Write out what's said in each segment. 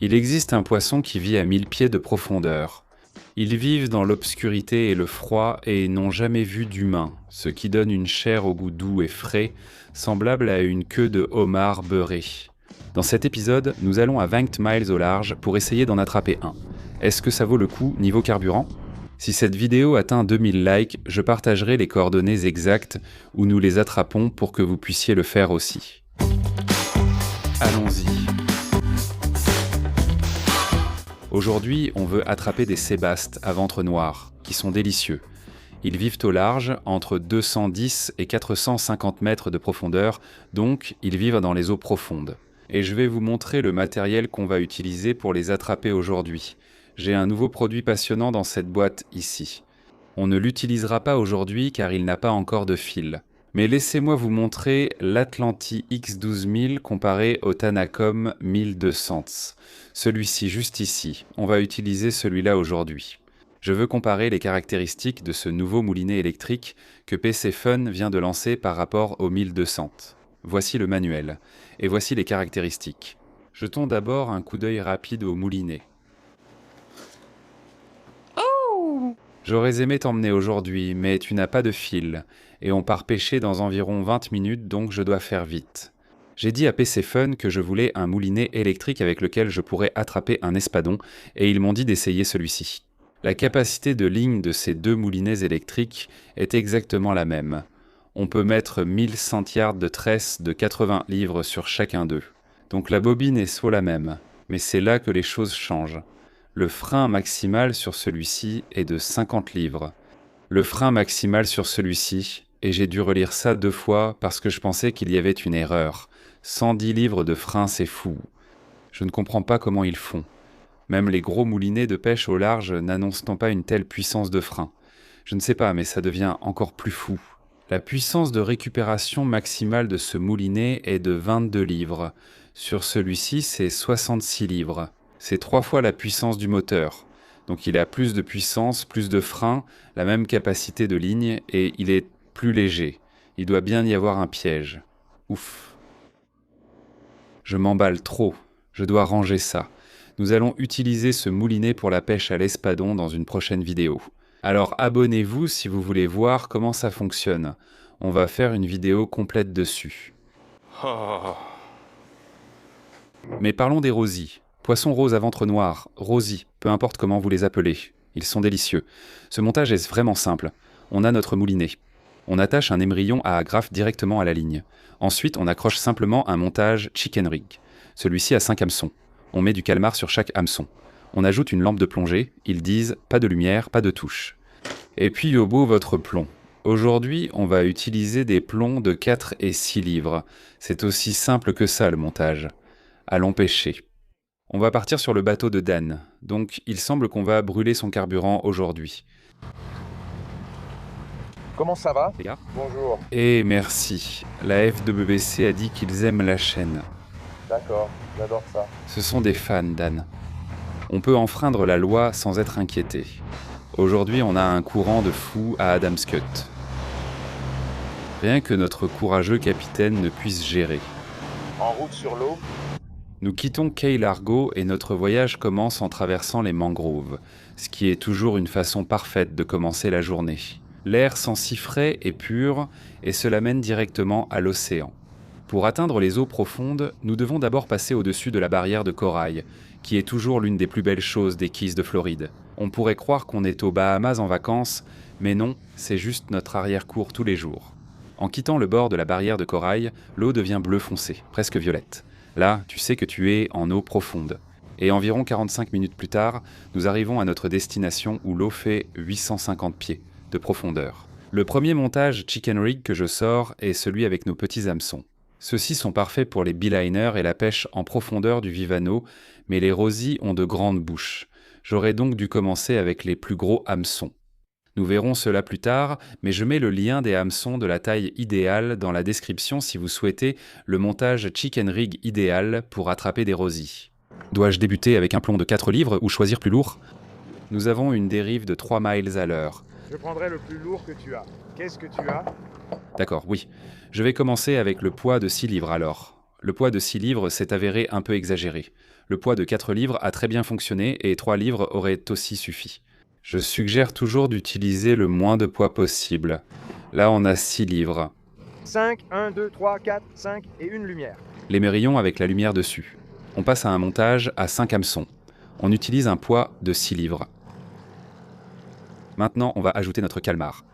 Il existe un poisson qui vit à 1000 pieds de profondeur. Ils vivent dans l'obscurité et le froid et n'ont jamais vu d'humain, ce qui donne une chair au goût doux et frais, semblable à une queue de homard beurré. Dans cet épisode, nous allons à 20 miles au large pour essayer d'en attraper un. Est-ce que ça vaut le coup niveau carburant ? Si cette vidéo atteint 2000 likes, je partagerai les coordonnées exactes où nous les attrapons pour que vous puissiez le faire aussi. Allons-y. Aujourd'hui, on veut attraper des sébastes à ventre noir, qui sont délicieux. Ils vivent au large, entre 210 et 450 mètres de profondeur, donc ils vivent dans les eaux profondes. Et je vais vous montrer le matériel qu'on va utiliser pour les attraper aujourd'hui. J'ai un nouveau produit passionnant dans cette boîte ici. On ne l'utilisera pas aujourd'hui car il n'a pas encore de fil. Mais laissez-moi vous montrer l'Atlanti X12000 comparé au Tanacom 1200. Celui-ci juste ici, on va utiliser celui-là aujourd'hui. Je veux comparer les caractéristiques de ce nouveau moulinet électrique que PC Fun vient de lancer par rapport au 1200. Voici le manuel, et voici les caractéristiques. Jetons d'abord un coup d'œil rapide au moulinet. J'aurais aimé t'emmener aujourd'hui, mais tu n'as pas de fil, et on part pêcher dans environ 20 minutes, donc je dois faire vite. J'ai dit à PC Fun que je voulais un moulinet électrique avec lequel je pourrais attraper un espadon, et ils m'ont dit d'essayer celui-ci. La capacité de ligne de ces deux moulinets électriques est exactement la même. On peut mettre 1000 centiards de tresse de 80 livres sur chacun d'eux. Donc la bobine est soit la même, mais c'est là que les choses changent. Le frein maximal sur celui-ci est de 50 livres. Le frein maximal sur celui-ci, et j'ai dû relire ça 2 fois parce que je pensais qu'il y avait une erreur. 110 livres de frein, c'est fou. Je ne comprends pas comment ils font. Même les gros moulinets de pêche au large n'annoncent pas une telle puissance de frein. Je ne sais pas, mais ça devient encore plus fou. La puissance de récupération maximale de ce moulinet est de 22 livres. Sur celui-ci, c'est 66 livres. C'est 3 fois la puissance du moteur. Donc il a plus de puissance, plus de frein, la même capacité de ligne, et il est plus léger. Il doit bien y avoir un piège. Ouf. Je m'emballe trop. Je dois ranger ça. Nous allons utiliser ce moulinet pour la pêche à l'espadon dans une prochaine vidéo. Alors abonnez-vous si vous voulez voir comment ça fonctionne. On va faire une vidéo complète dessus. Mais parlons des rosies. Poissons roses à ventre noir, rosies, peu importe comment vous les appelez. Ils sont délicieux. Ce montage est vraiment simple. On a notre moulinet. On attache un émerillon à agrafe directement à la ligne. Ensuite, on accroche simplement un montage chicken rig. Celui-ci a 5 hameçons. On met du calmar sur chaque hameçon. On ajoute une lampe de plongée, ils disent « pas de lumière, pas de touche ». Et puis au bout votre plomb. Aujourd'hui, on va utiliser des plombs de 4 et 6 livres. C'est aussi simple que ça le montage. Allons pêcher. On va partir sur le bateau de Dan, donc il semble qu'on va brûler son carburant aujourd'hui. Comment ça va? Les gars ? Bonjour. Et merci. La FWC a dit qu'ils aiment la chaîne. D'accord, j'adore ça. Ce sont des fans, Dan. On peut enfreindre la loi sans être inquiété. Aujourd'hui, on a un courant de fou à Adam's Cut. Rien que notre courageux capitaine ne puisse gérer. En route sur l'eau? Nous quittons Key Largo et notre voyage commence en traversant les mangroves, ce qui est toujours une façon parfaite de commencer la journée. L'air sent si frais et pur et cela mène directement à l'océan. Pour atteindre les eaux profondes, nous devons d'abord passer au-dessus de la barrière de corail, qui est toujours l'une des plus belles choses des Keys de Floride. On pourrait croire qu'on est aux Bahamas en vacances, mais non, c'est juste notre arrière-cour tous les jours. En quittant le bord de la barrière de corail, l'eau devient bleu foncé, presque violette. Là, tu sais que tu es en eau profonde. Et environ 45 minutes plus tard, nous arrivons à notre destination où l'eau fait 850 pieds de profondeur. Le premier montage chicken rig que je sors est celui avec nos petits hameçons. Ceux-ci sont parfaits pour les beeliners et la pêche en profondeur du Vivano, mais les rosies ont de grandes bouches. J'aurais donc dû commencer avec les plus gros hameçons. Nous verrons cela plus tard, mais je mets le lien des hameçons de la taille idéale dans la description si vous souhaitez le montage chicken rig idéal pour attraper des rosies. Dois-je débuter avec un plomb de 4 livres ou choisir plus lourd ? Nous avons une dérive de 3 miles à l'heure. Je prendrai le plus lourd que tu as. Qu'est-ce que tu as? D'accord, oui. Je vais commencer avec le poids de 6 livres alors. Le poids de 6 livres s'est avéré un peu exagéré. Le poids de 4 livres a très bien fonctionné et 3 livres auraient aussi suffi. Je suggère toujours d'utiliser le moins de poids possible. Là, on a 6 livres. 5, 1, 2, 3, 4, 5 et une lumière. Les mérillons avec la lumière dessus. On passe à un montage à 5 hameçons. On utilise un poids de 6 livres. Maintenant, on va ajouter notre calmar.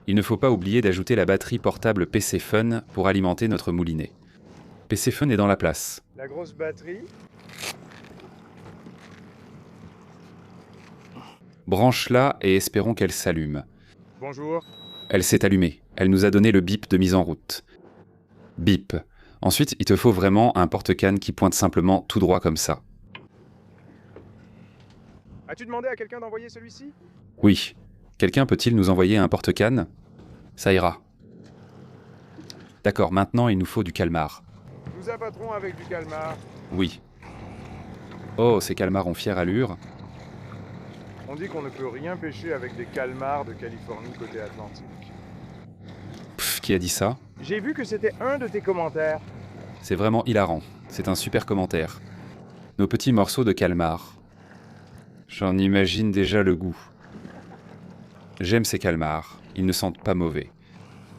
Il ne faut pas oublier d'ajouter la batterie portable PC Fun pour alimenter notre moulinet. PC Fun est dans la place. La grosse batterie. Branche-la et espérons qu'elle s'allume. Bonjour. Elle s'est allumée. Elle nous a donné le bip de mise en route. Bip. Ensuite, il te faut vraiment un porte-canne qui pointe simplement tout droit comme ça. As-tu demandé à quelqu'un d'envoyer celui-ci? Oui. Quelqu'un peut-il nous envoyer un porte-canne? Ça ira. D'accord, maintenant il nous faut du calmar. Nous abattrons avec du calmar. Oui. Oh, ces calmars ont fière allure. On dit qu'on ne peut rien pêcher avec des calmars de Californie côté Atlantique. Pff, qui a dit ça? J'ai vu que c'était un de tes commentaires. C'est vraiment hilarant. C'est un super commentaire. Nos petits morceaux de calmar. J'en imagine déjà le goût. J'aime ces calmars. Ils ne sentent pas mauvais.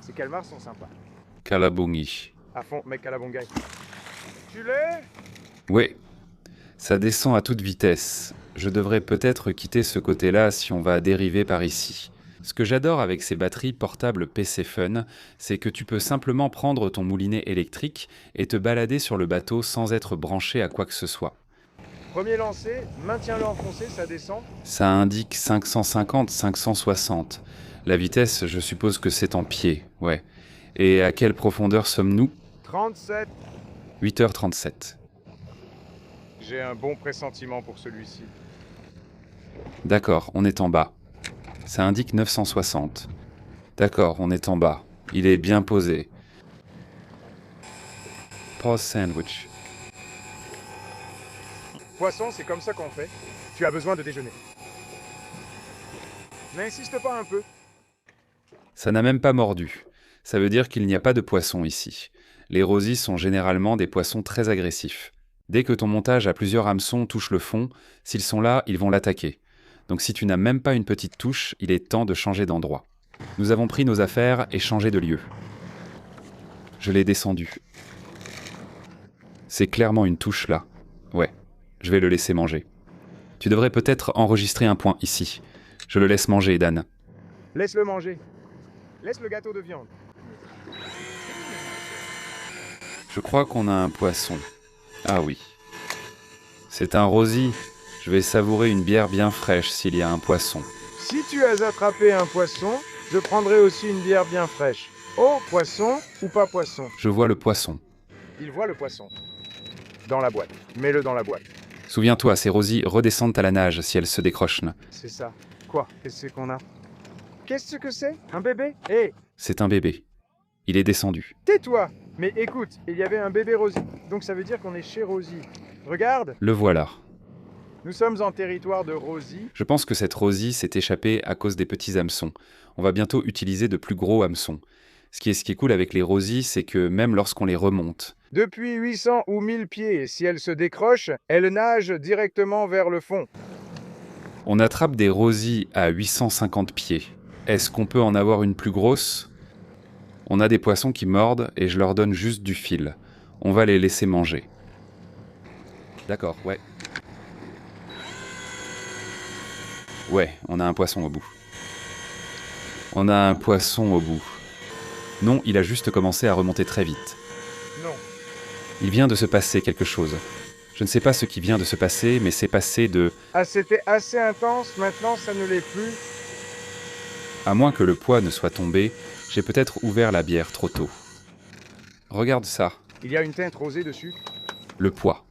Ces calmars sont sympas. Calabungi. À fond, mec Calabongay. Tu l'es? Ouais. Ça descend à toute vitesse. Je devrais peut-être quitter ce côté-là si on va dériver par ici. Ce que j'adore avec ces batteries portables PC Fun, c'est que tu peux simplement prendre ton moulinet électrique et te balader sur le bateau sans être branché à quoi que ce soit. Premier lancé, maintiens-le enfoncé, ça descend. Ça indique 550, 560. La vitesse, je suppose que c'est en pied, ouais. Et à quelle profondeur sommes-nous? 37. 8h37. J'ai un bon pressentiment pour celui-ci. D'accord, on est en bas. Ça indique 960. D'accord, on est en bas. Il est bien posé. Pause sandwich. Poisson, c'est comme ça qu'on fait. Tu as besoin de déjeuner. N'insiste pas un peu. Ça n'a même pas mordu. Ça veut dire qu'il n'y a pas de poissons ici. Les rosies sont généralement des poissons très agressifs. Dès que ton montage à plusieurs hameçons touche le fond, s'ils sont là, ils vont l'attaquer. Donc si tu n'as même pas une petite touche, il est temps de changer d'endroit. Nous avons pris nos affaires et changé de lieu. Je l'ai descendu. C'est clairement une touche là. Ouais, je vais le laisser manger. Tu devrais peut-être enregistrer un point ici. Je le laisse manger, Dan. Laisse-le manger. Laisse le gâteau de viande. Je crois qu'on a un poisson. Ah oui. C'est un rosie. Je vais savourer une bière bien fraîche s'il y a un poisson. Si tu as attrapé un poisson, je prendrai aussi une bière bien fraîche. Oh, poisson ou pas poisson? Je vois le poisson. Il voit le poisson. Dans la boîte. Mets-le dans la boîte. Souviens-toi, ces rosies redescendent à la nage si elles se décrochent. C'est ça. Quoi? Qu'est-ce qu'on a? Qu'est-ce que c'est? Un bébé? Hé, C'est un bébé. Il est descendu. tais-toi! Mais écoute, il y avait un bébé Rosie. Donc ça veut dire qu'on est chez Rosie. Regarde, Le voilà. nous sommes en territoire de Rosie. Je pense que cette rosie s'est échappée à cause des petits hameçons. On va bientôt utiliser de plus gros hameçons. Ce qui est cool avec les rosies, c'est que même lorsqu'on les remonte, Depuis 800 ou 1000 pieds, si elle se décroche, elle nage directement vers le fond. on attrape des rosies à 850 pieds. Est-ce qu'on peut en avoir une plus grosse? On a des poissons qui mordent et je leur donne juste du fil. On va les laisser manger. D'accord, ouais. Ouais, on a un poisson au bout. On a un poisson au bout. Non, il a juste commencé à remonter très vite. Non. Il vient de se passer quelque chose. Je ne sais pas ce qui vient de se passer, mais c'est passé de... Ah, c'était assez intense, maintenant ça ne l'est plus. À moins que le poids ne soit tombé, j'ai peut-être ouvert la bière trop tôt. Regarde ça, Il y a une teinte rosée dessus. le poids.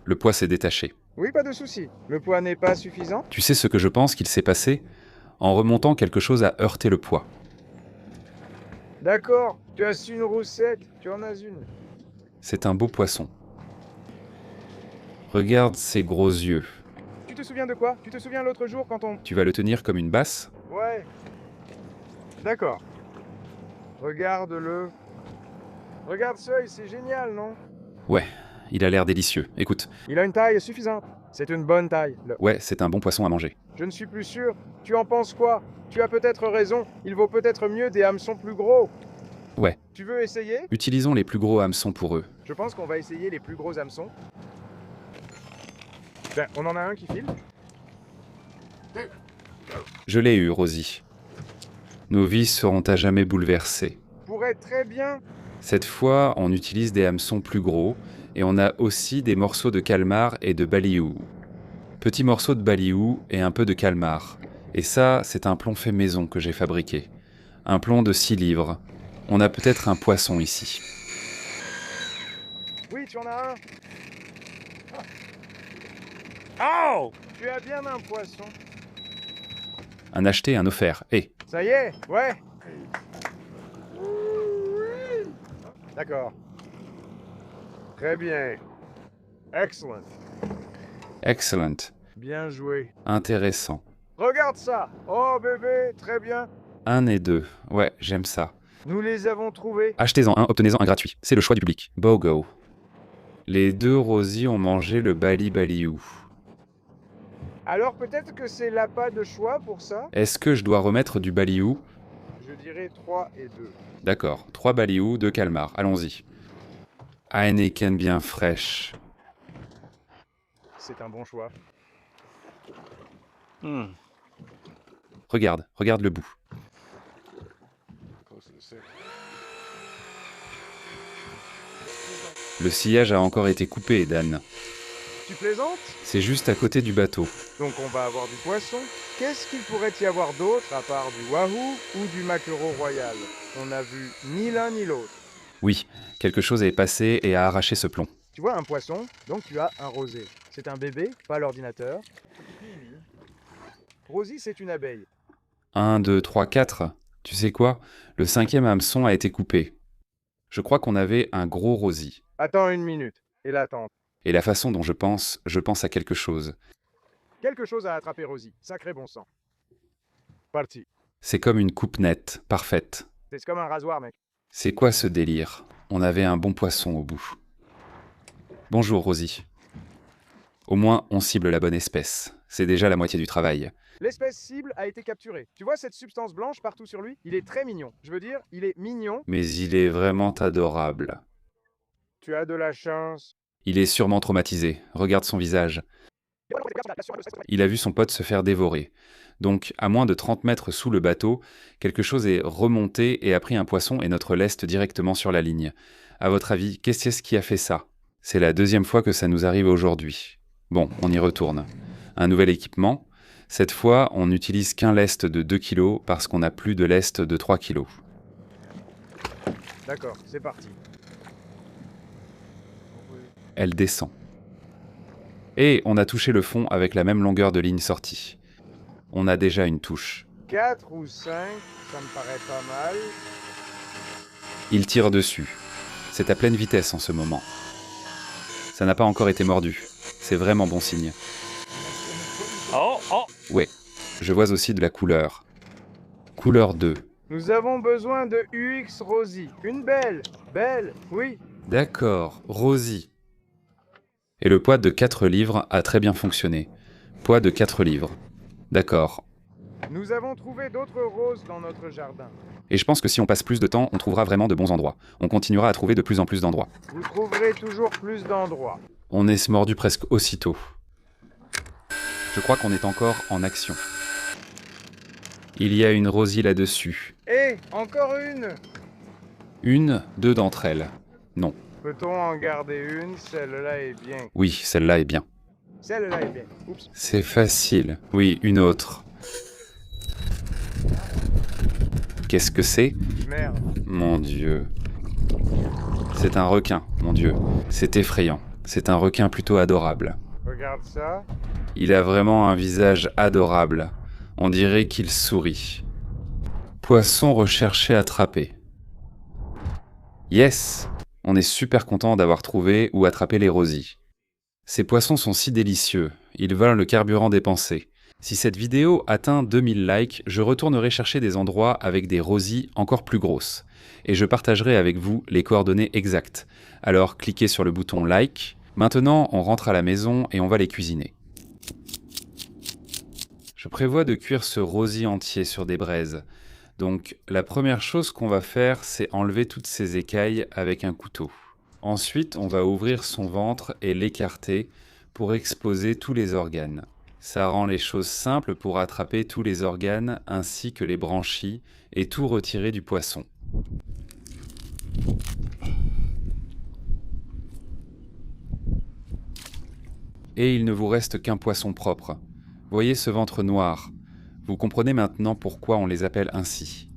Le poids s'est détaché. Oui, pas de souci. Le poids n'est pas suffisant? Tu sais ce que je pense qu'il s'est passé? En remontant, quelque chose a heurté le poids. D'accord, tu as su une roussette, tu en as une. C'est un beau poisson. Regarde ses gros yeux. Tu te souviens de quoi? Tu te souviens l'autre jour quand on... Tu vas le tenir comme une basse? Ouais. D'accord. Regarde-le. Regarde ça, c'est génial, non? Ouais, il a l'air délicieux. Écoute, Il a une taille suffisante. C'est une bonne taille. ouais, c'est un bon poisson à manger. Je ne suis plus sûr. Tu en penses quoi? Tu as peut-être raison. Il vaut peut-être mieux des hameçons plus gros. Ouais, Tu veux essayer? utilisons les plus gros hameçons pour eux. Je pense qu'on va essayer les plus gros hameçons. Ben, on en a un qui file. Je l'ai eu, Rosie. Nos vies seront à jamais bouleversées. Pourrait très bien. Cette fois, on utilise des hameçons plus gros, et on a aussi des morceaux de calmar et de baliou. Petits morceaux de baliou et un peu de calmar. Et ça, c'est un plomb fait maison que j'ai fabriqué. Un plomb de 6 livres. On a peut-être un poisson ici. Oui, tu en as un. Oh! Tu as bien un poisson. Un acheté, un offert. Hé, Ça y est, ouais. D'accord. Très bien. Excellent. excellent. Bien joué. Intéressant. Regarde ça. Oh bébé, très bien. 1 et 2. Ouais, j'aime ça. Nous les avons trouvés. Achetez-en un, obtenez-en un gratuit. C'est le choix du public. Bogo. Les deux Rosie ont mangé le bali-baliou. Alors peut-être que c'est l'appât de choix pour ça. Est-ce que je dois remettre du baliou? Je dirais 3 et 2. D'accord. 3 baliou, 2 calmar. Allons-y. Heineken bien fraîche. C'est un bon choix. Regarde, regarde le bout. Le sillage a encore été coupé, Dan. Tu plaisantes? C'est juste à côté du bateau. Donc on va avoir du poisson. Qu'est-ce qu'il pourrait y avoir d'autre à part du wahoo ou du maquereau royal? On n'a vu ni l'un ni l'autre. Oui, quelque chose est passé et a arraché ce plomb. Tu vois un poisson, donc tu as un rosé. C'est un bébé, pas l'ordinateur. Rosie, c'est une abeille. 1, 2, 3, 4. Tu sais quoi? Le 5e hameçon a été coupé. Je crois qu'on avait un gros Rosie. Attends une minute. Et l'attente. Et la façon dont je pense à quelque chose. Quelque chose à attraper, Rosie. Sacré bon sang. Parti. C'est comme une coupe nette, parfaite. C'est comme un rasoir, mec. C'est quoi ce délire? On avait un bon poisson au bout. Bonjour, Rosie. Au moins, on cible la bonne espèce. C'est déjà la moitié du travail. L'espèce cible a été capturée. Tu vois cette substance blanche partout sur lui? Il est très mignon. Je veux dire, il est mignon. Mais il est vraiment adorable. Tu as de la chance. Il est sûrement traumatisé. Regarde son visage. Il a vu son pote se faire dévorer. Donc, à moins de 30 mètres sous le bateau, quelque chose est remonté et a pris un poisson et notre lest directement sur la ligne. À votre avis, qu'est-ce qui a fait ça? C'est la 2e fois que ça nous arrive aujourd'hui. Bon, on y retourne. Un nouvel équipement. Cette fois, on n'utilise qu'un lest de 2 kg parce qu'on n'a plus de lest de 3 kg. D'accord, c'est parti. Elle descend. Et on a touché le fond avec la même longueur de ligne sortie. On a déjà une touche. 4 ou 5, ça me paraît pas mal. Il tire dessus. C'est à pleine vitesse en ce moment. Ça n'a pas encore été mordu. C'est vraiment bon signe. Oh, oh. Ouais, je vois aussi de la couleur. Couleur 2. Nous avons besoin de UX Rosie. Une belle, oui. D'accord, Rosie. Et le poids de 4 livres a très bien fonctionné. Poids de 4 livres. D'accord. Nous avons trouvé d'autres roses dans notre jardin. Et je pense que si on passe plus de temps, on trouvera vraiment de bons endroits. On continuera à trouver de plus en plus d'endroits. Vous trouverez toujours plus d'endroits. On est mordu presque aussitôt. Je crois qu'on est encore en action. Il y a une Rosie là-dessus. Et encore une. Une, 2 d'entre elles. Non. Peut-on en garder une? Celle-là est bien. Oui, celle-là est bien. Celle-là est bien. Oups. C'est facile. Oui, une autre. Qu'est-ce que c'est? Merde. Mon Dieu. C'est un requin, mon Dieu. C'est effrayant. C'est un requin plutôt adorable. Regarde ça. Il a vraiment un visage adorable. On dirait qu'il sourit. Poisson recherché attrapé. Yes! On est super content d'avoir trouvé ou attrapé les Rosies. Ces poissons sont si délicieux. Ils valent le carburant dépensé. Si cette vidéo atteint 2000 likes, je retournerai chercher des endroits avec des rosies encore plus grosses. Et je partagerai avec vous les coordonnées exactes. Alors cliquez sur le bouton like. Maintenant, on rentre à la maison et on va les cuisiner. Je prévois de cuire ce rosie entier sur des braises. Donc la première chose qu'on va faire, c'est enlever toutes ces écailles avec un couteau. Ensuite, on va ouvrir son ventre et l'écarter pour exposer tous les organes. Ça rend les choses simples pour attraper tous les organes ainsi que les branchies et tout retirer du poisson. Et il ne vous reste qu'un poisson propre. Voyez ce ventre noir. Vous comprenez maintenant pourquoi on les appelle ainsi.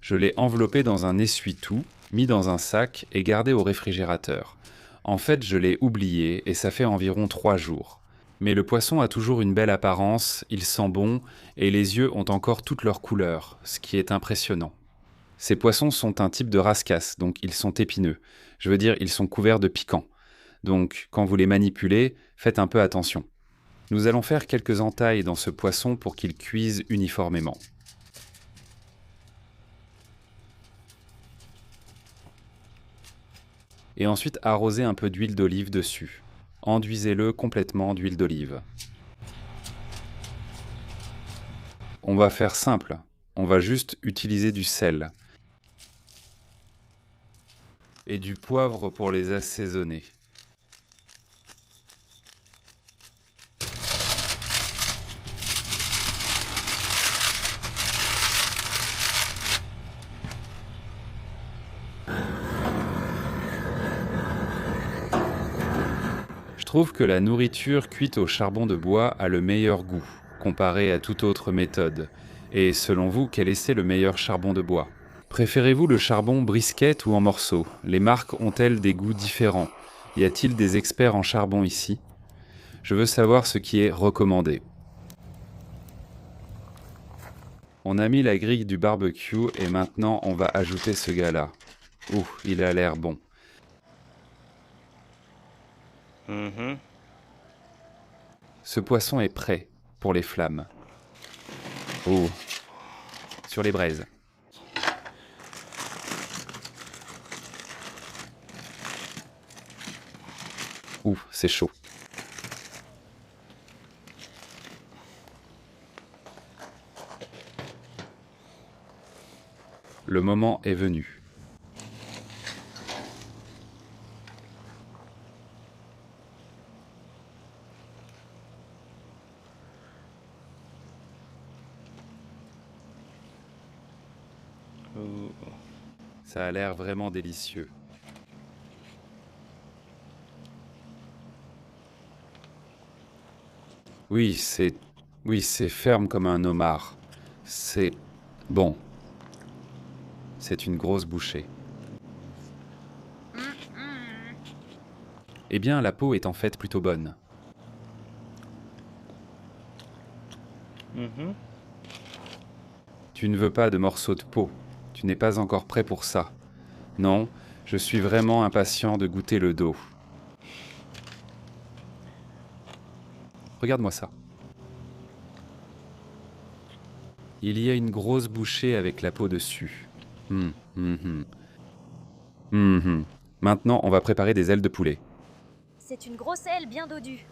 Je l'ai enveloppé dans un essuie-tout, mis dans un sac et gardé au réfrigérateur. En fait, je l'ai oublié et ça fait environ 3 jours. Mais le poisson a toujours une belle apparence, il sent bon et les yeux ont encore toutes leurs couleurs, ce qui est impressionnant. Ces poissons sont un type de rascasse, donc ils sont épineux. Je veux dire, ils sont couverts de piquant. Donc, quand vous les manipulez, faites un peu attention. Nous allons faire quelques entailles dans ce poisson pour qu'il cuise uniformément. Et ensuite, arrosez un peu d'huile d'olive dessus. Enduisez-le complètement d'huile d'olive. On va faire simple. On va juste utiliser du sel. Et du poivre pour les assaisonner. Je trouve que la nourriture cuite au charbon de bois a le meilleur goût, comparé à toute autre méthode. Et selon vous, quel est le meilleur charbon de bois ? Préférez-vous le charbon brisket ou en morceaux? Les marques ont-elles des goûts différents? Y a-t-il des experts en charbon ici? Je veux savoir ce qui est recommandé. On a mis la grille du barbecue et maintenant on va ajouter ce gars-là. Ouh, il a l'air bon. Ce poisson est prêt pour les flammes. Oh, sur les braises. Ouh, c'est chaud. Le moment est venu. Ça a l'air vraiment délicieux. Oui, c'est ferme comme un homard. C'est bon. C'est une grosse bouchée. Eh bien, la peau est en fait plutôt bonne. Tu ne veux pas de morceaux de peau. Tu n'es pas encore prêt pour ça. Non, je suis vraiment impatient de goûter le dos. Regarde-moi ça. Il y a une grosse bouchée avec la peau dessus. Maintenant, on va préparer des ailes de poulet. C'est une grosse aile bien dodue.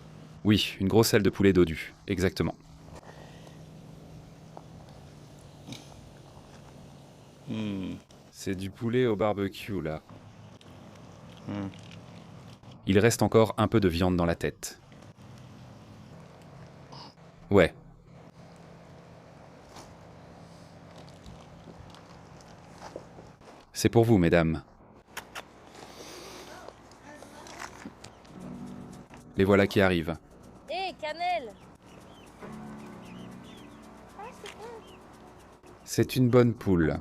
Oui, une grosse aile de poulet dodue, exactement. C'est du poulet au barbecue, là. Il reste encore un peu de viande dans la tête. Ouais. C'est pour vous, mesdames. Les voilà qui arrivent. Hé, cannelle! C'est une bonne poule.